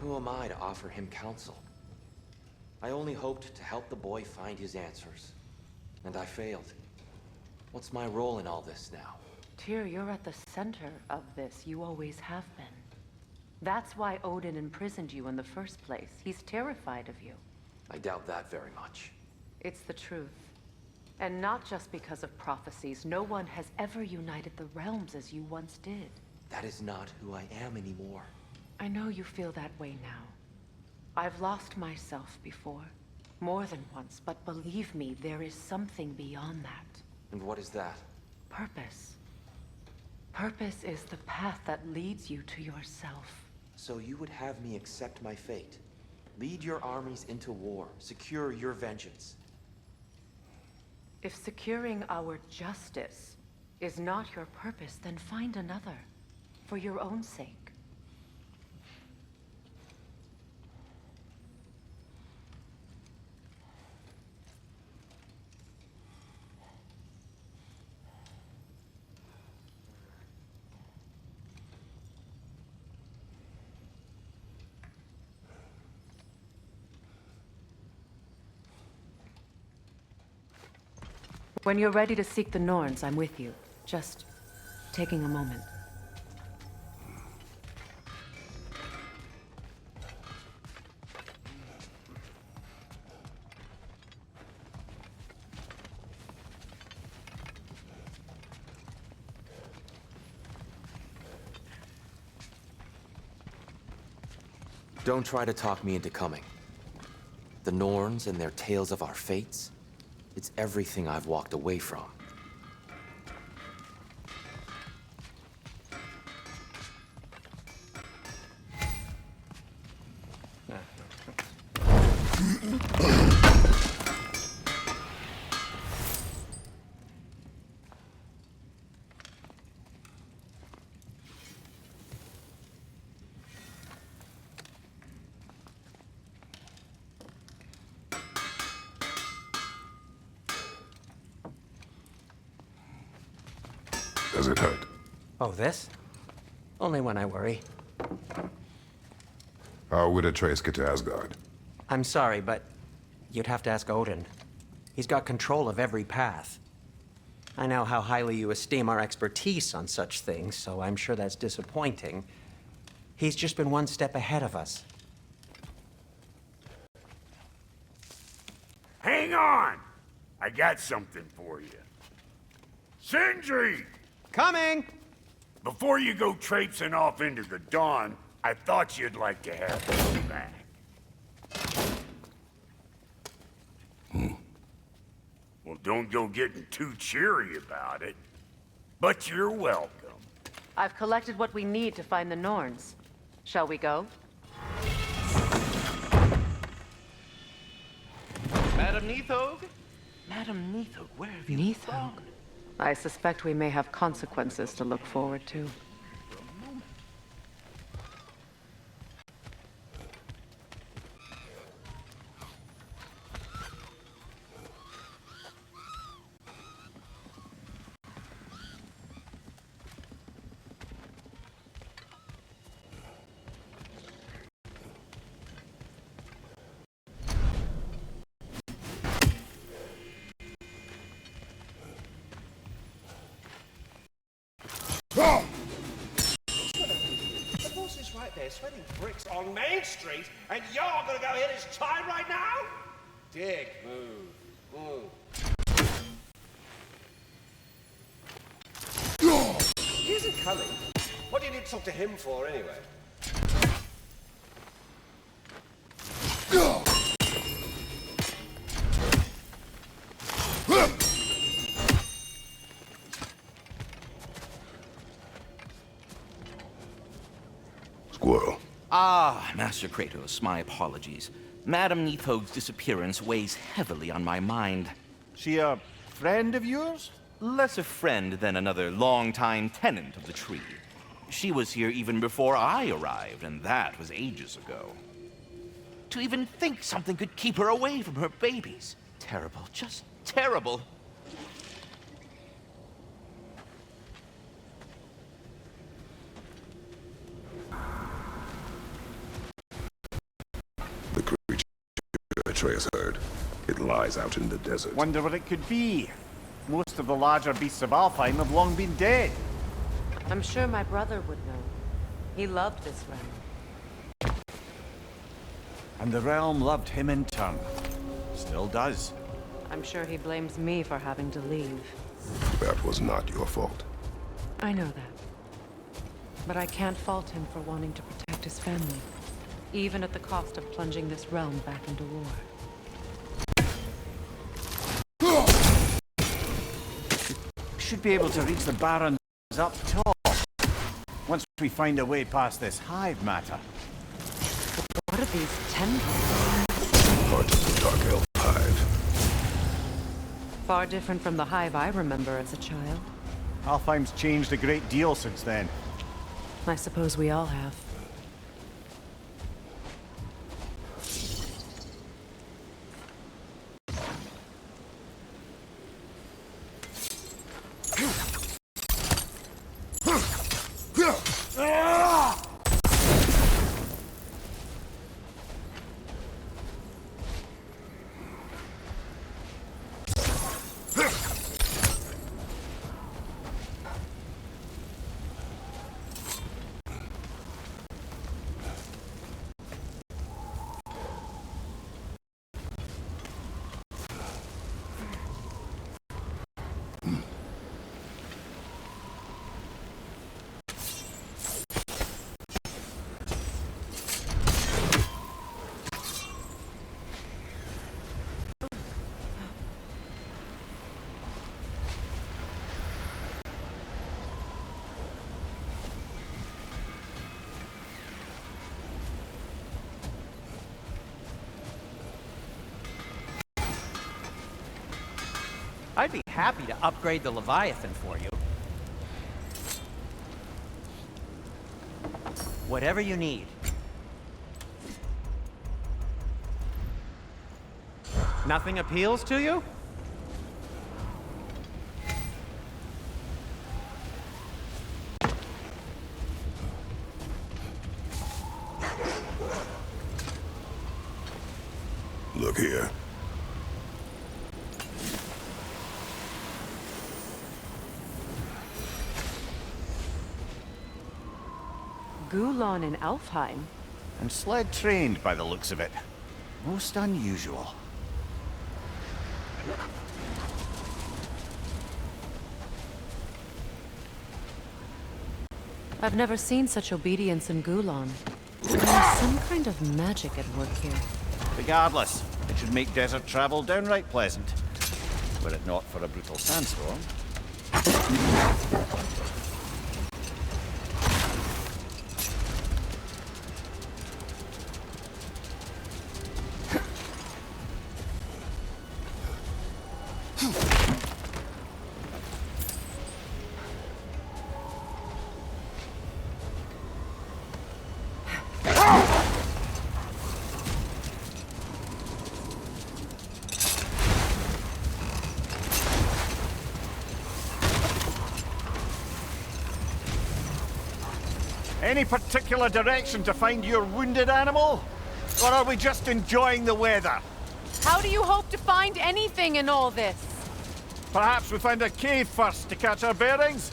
Who am I to offer him counsel? I only hoped to help the boy find his answers. And I failed. What's my role in all this now? Tyr, you're at the center of this. You always have been. That's why Odin imprisoned you in the first place. He's terrified of you. I doubt that very much. It's the truth. And not just because of prophecies. No one has ever united the realms as you once did. That is not who I am anymore. I know you feel that way now. I've lost myself before. More than once, but believe me, there is something beyond that. And what is that? Purpose. Purpose is the path that leads you to yourself. So you would have me accept my fate? Lead your armies into war, secure your vengeance. If securing our justice is not your purpose, then find another, for your own sake. When you're ready to seek the Norns, I'm with you. Just taking a moment. Don't try to talk me into coming. The Norns and their tales of our fates, it's everything I've walked away from. Does it hurt? Oh, this? Only when I worry. How would Atreus get to Asgard? I'm sorry, but you'd have to ask Odin. He's got control of every path. I know how highly you esteem our expertise on such things, so I'm sure that's disappointing. He's just been one step ahead of us. Hang on! I got something for you. Sindri! Coming! Before you go traipsing off into the dawn, I thought you'd like to have this back. Well, don't go getting too cheery about it. But you're welcome. I've collected what we need to find the Norns. Shall we go? Madam Neathog? Madam Neathog, where have you Neathog. I suspect we may have consequences to look forward to. The boss is right there, sweating bricks on Main Street, and you're gonna go hit his time right now? Dick, move. He isn't coming. What do you need to talk to him for, anyway? Squirrel. Ah, Master Kratos, my apologies. Madam Neathog's disappearance weighs heavily on my mind. She a friend of yours? Less a friend than another longtime tenant of the tree. She was here even before I arrived, and that was ages ago. To even think something could keep her away from her babies. Terrible, just terrible. Atreus heard. It lies out in the desert. Wonder what it could be. Most of the larger beasts of Alfheim have long been dead. I'm sure my brother would know. He loved this realm. And the realm loved him in turn. Still does. I'm sure he blames me for having to leave. That was not your fault. I know that. But I can't fault him for wanting to protect his family, even at the cost of plunging this realm back into war. Should be able to reach the barons up top. Once we find a way past this hive matter. What are these tendrils? Part of the Dark Elf hive. Far different from the hive I remember as a child. Alfheim's changed a great deal since then. I suppose we all have. I'd be happy to upgrade the Leviathan for you. Whatever you need. Nothing appeals to you? Look here. Gulon in Alfheim? And sled trained by the looks of it. Most unusual. I've never seen such obedience in Gulon. There's some kind of magic at work here. Regardless, it should make desert travel downright pleasant. Were it not for a brutal sandstorm. Any particular direction to find your wounded animal? Or are we just enjoying the weather? How do you hope to find anything in all this? Perhaps we find a cave first to catch our bearings?